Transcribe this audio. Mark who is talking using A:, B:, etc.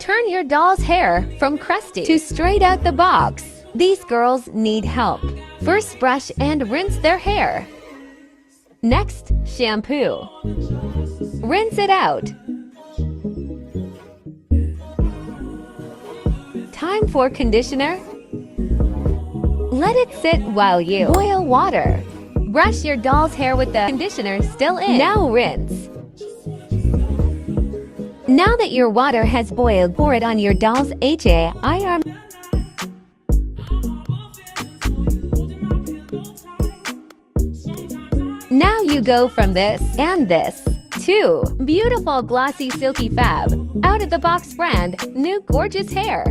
A: Turn your doll's hair from crusty to straight out the box. These girls need help. First, brush and rinse their hair. Next, shampoo. Rinse it out. Time for conditioner. Let it sit while you boil water. Brush your doll's hair with the conditioner still in. Now rinse. Now that your water has boiled, pour it on your doll's hair. Now you go from this and this to beautiful glossy silky fab out of the box brand new gorgeous hair.